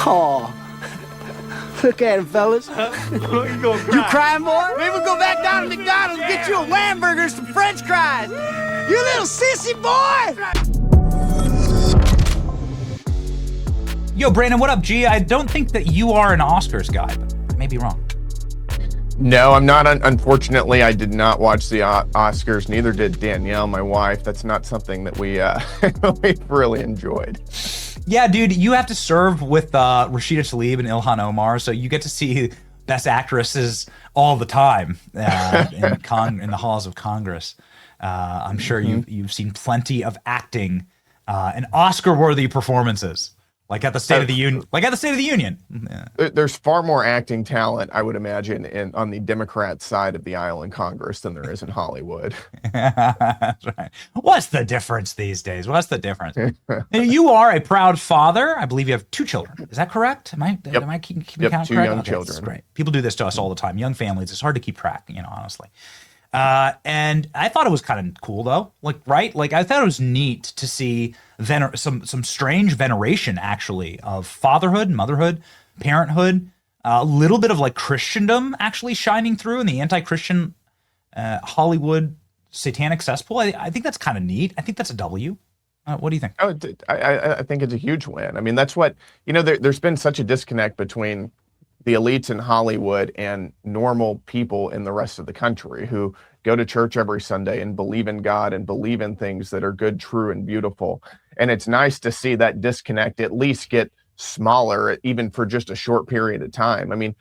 Oh, look at him, fellas. You crying, boy? Maybe we'll go back down to McDonald's and get you a Whamburger and some French fries. You little sissy boy! Yo, Brandon, what up, G? I don't think that you are an Oscars guy, but I may be wrong. No, I'm not. Unfortunately, I did not watch the Oscars. Neither did Danielle, my wife. That's not something that we we've really enjoyed. Yeah, dude, you have to serve with Rashida Tlaib and Ilhan Omar, so you get to see best actresses all the time in the halls of Congress. I'm sure you've seen plenty of acting and Oscar-worthy performances. Like at the State of the Union. Yeah. There's far more acting talent, I would imagine, on the Democrat side of the aisle in Congress than there is in Hollywood. That's right. What's the difference these days? What's the difference? You are a proud father. I believe you have 2 children. Is that correct? Am I keeping count 2 correct? young Okay, children. That's great. People do this to us all the time. Young families. It's hard to keep track, honestly. And I thought it was kind of cool though, right? I thought it was neat to see some strange veneration actually of fatherhood, motherhood, parenthood, a little bit of Christendom actually shining through in the anti-Christian Hollywood satanic cesspool. I think that's kind of neat. I think that's a W. What do you think? Oh, I think it's a huge win. I mean, that's what, there's been such a disconnect between the elites in Hollywood and normal people in the rest of the country who go to church every Sunday and believe in God and believe in things that are good, true, and beautiful. And it's nice to see that disconnect at least get smaller, even for just a short period of time. I mean,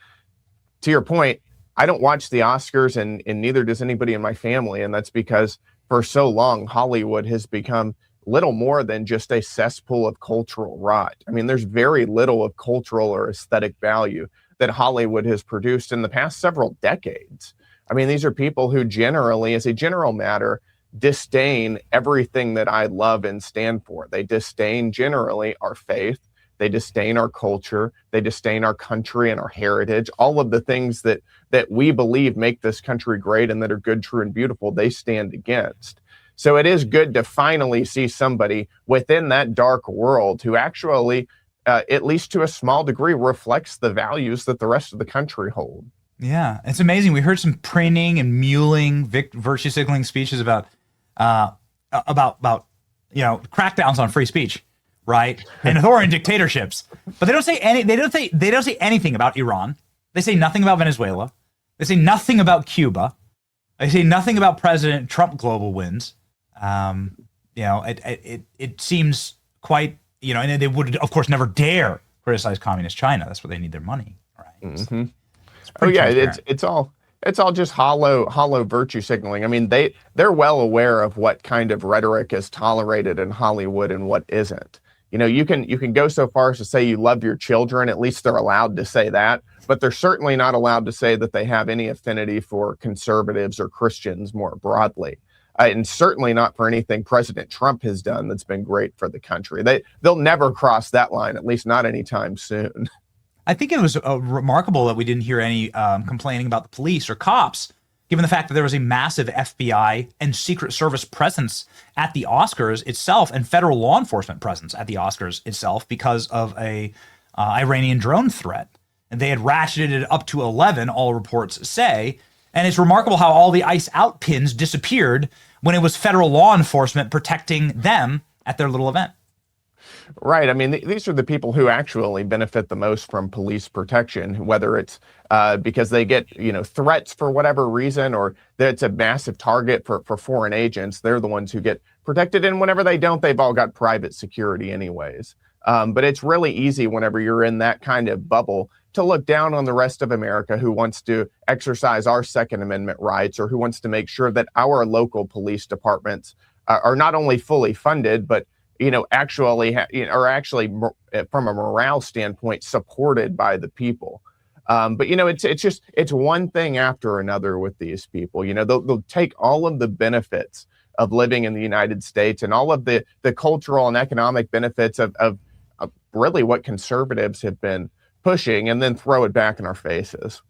to your point, I don't watch the Oscars and neither does anybody in my family. And that's because for so long, Hollywood has become little more than just a cesspool of cultural rot. I mean, there's very little of cultural or aesthetic value that Hollywood has produced in the past several decades. I mean, these are people who generally, as a general matter, disdain everything that I love and stand for. They disdain generally our faith. They disdain our culture. They disdain our country and our heritage. All of the things that we believe make this country great and that are good, true, and beautiful, they stand against. So it is good to finally see somebody within that dark world who actually, at least to a small degree, reflects the values that the rest of the country hold. Yeah, it's amazing. We heard some preening and mewling, virtue signaling speeches about crackdowns on free speech, right, and authoritarian dictatorships. But they don't say anything about Iran. They say nothing about Venezuela. They say nothing about Cuba. They say nothing about President Trump global wins. It seems quite, and they would of course never dare criticize communist China. That's where they need their money, right? Mm-hmm. Oh yeah, it's all just hollow virtue signaling. I mean, they're well aware of what kind of rhetoric is tolerated in Hollywood and what isn't. You can go so far as to say you love your children. At least they're allowed to say that, but they're certainly not allowed to say that they have any affinity for conservatives or Christians more broadly, and certainly not for anything President Trump has done that's been great for the country. They'll never cross that line, at least not anytime soon. I think it was remarkable that we didn't hear any complaining about the police or cops, given the fact that there was a massive FBI and Secret Service presence at the Oscars itself and federal law enforcement presence at the Oscars itself because of a Iranian drone threat. And they had ratcheted it up to 11, all reports say. And it's remarkable how all the ICE out pins disappeared when it was federal law enforcement protecting them at their little event. Right. I mean, these are the people who actually benefit the most from police protection, whether it's because they get, threats for whatever reason, or that it's a massive target for foreign agents. They're the ones who get protected. And whenever they don't, they've all got private security anyways. But it's really easy whenever you're in that kind of bubble to look down on the rest of America who wants to exercise our Second Amendment rights, or who wants to make sure that our local police departments are not only fully funded, but actually from a morale standpoint, supported by the people. But it's one thing after another with these people. They'll take all of the benefits of living in the United States and all of the cultural and economic benefits of really what conservatives have been pushing, and then throw it back in our faces.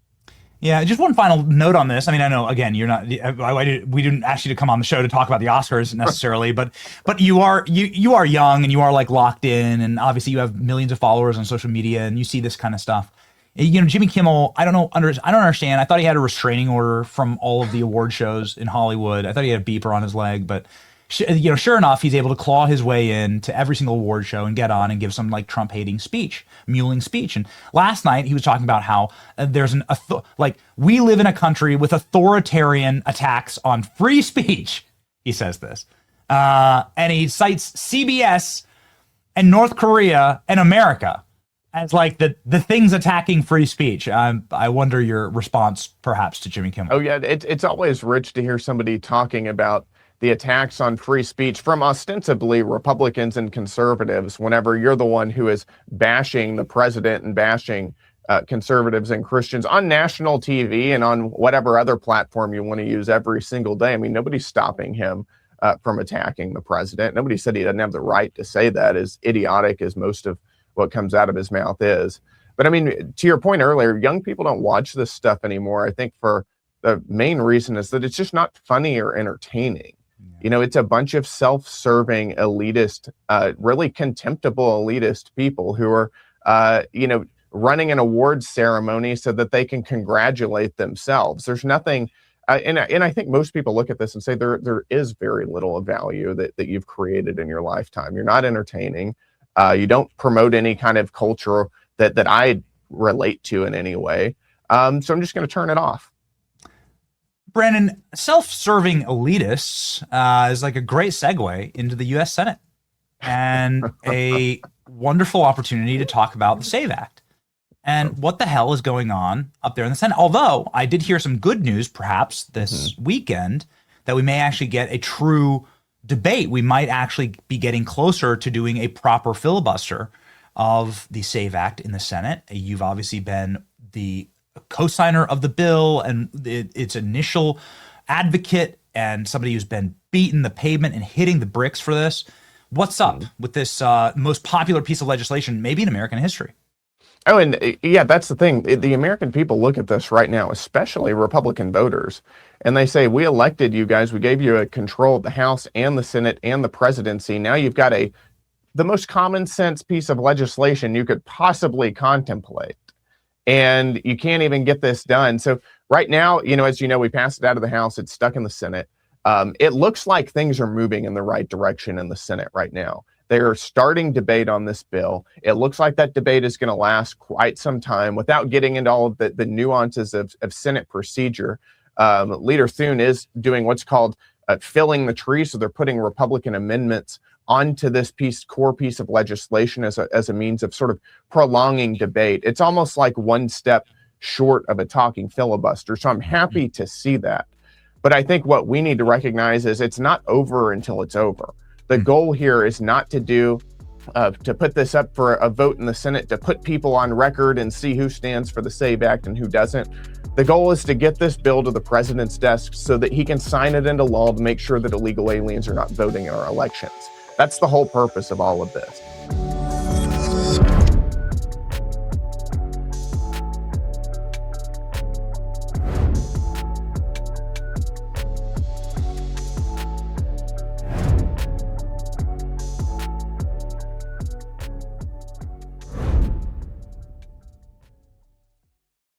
Yeah, just one final note on this. I mean, I know again, you're not. We didn't ask you to come on the show to talk about the Oscars necessarily, but you are young and you are like locked in, and obviously you have millions of followers on social media, and you see this kind of stuff. You know, Jimmy Kimmel. I don't understand. I thought he had a restraining order from all of the award shows in Hollywood. I thought he had a beeper on his leg, but sure enough, he's able to claw his way in to every single award show and get on and give some like Trump hating speech, mewling speech. And last night he was talking about how there's we live in a country with authoritarian attacks on free speech. He says this, and he cites CBS and North Korea and America as like the things attacking free speech. I wonder your response perhaps to Jimmy Kimmel. Oh yeah, it's always rich to hear somebody talking about the attacks on free speech from ostensibly Republicans and conservatives whenever you're the one who is bashing the president and bashing conservatives and Christians on national TV and on whatever other platform you want to use every single day. I mean, nobody's stopping him from attacking the president. Nobody said he doesn't have the right to say that, as idiotic as most of what comes out of his mouth is. But I mean, to your point earlier, young people don't watch this stuff anymore. I think for the main reason is that it's just not funny or entertaining. You know, it's a bunch of self-serving elitist, really contemptible elitist people who are, running an awards ceremony so that they can congratulate themselves. There's nothing, and I think most people look at this and say there is very little of value that you've created in your lifetime. You're not entertaining. You don't promote any kind of culture that I relate to in any way. So I'm just going to turn it off. Brandon, self-serving elitists is like a great segue into the U.S. Senate and a wonderful opportunity to talk about the SAVE Act and what the hell is going on up there in the Senate. Although I did hear some good news, perhaps this weekend, that we may actually get a true debate. We might actually be getting closer to doing a proper filibuster of the SAVE Act in the Senate. You've obviously been the co-signer of the bill and its initial advocate and somebody who's been beating the pavement and hitting the bricks for this. What's up with this most popular piece of legislation, maybe in American history? Oh, and yeah, that's the thing. The American people look at this right now, especially Republican voters, and they say, we elected you guys. We gave you a control of the House and the Senate and the presidency. Now you've got the most common sense piece of legislation you could possibly contemplate. And you can't even get this done. So right now, as you know, we passed it out of the House. It's stuck in the Senate. It looks like things are moving in the right direction in the Senate right now. They are starting debate on this bill. It looks like that debate is going to last quite some time without getting into all of the nuances of Senate procedure. Leader Thune is doing what's called filling the tree. So they're putting Republican amendments onto this core piece of legislation as a means of sort of prolonging debate. It's almost like one step short of a talking filibuster. So I'm happy to see that. But I think what we need to recognize is it's not over until it's over. The goal here is not to put this up for a vote in the Senate, to put people on record and see who stands for the SAVE Act and who doesn't. The goal is to get this bill to the president's desk so that he can sign it into law to make sure that illegal aliens are not voting in our elections. That's the whole purpose of all of this.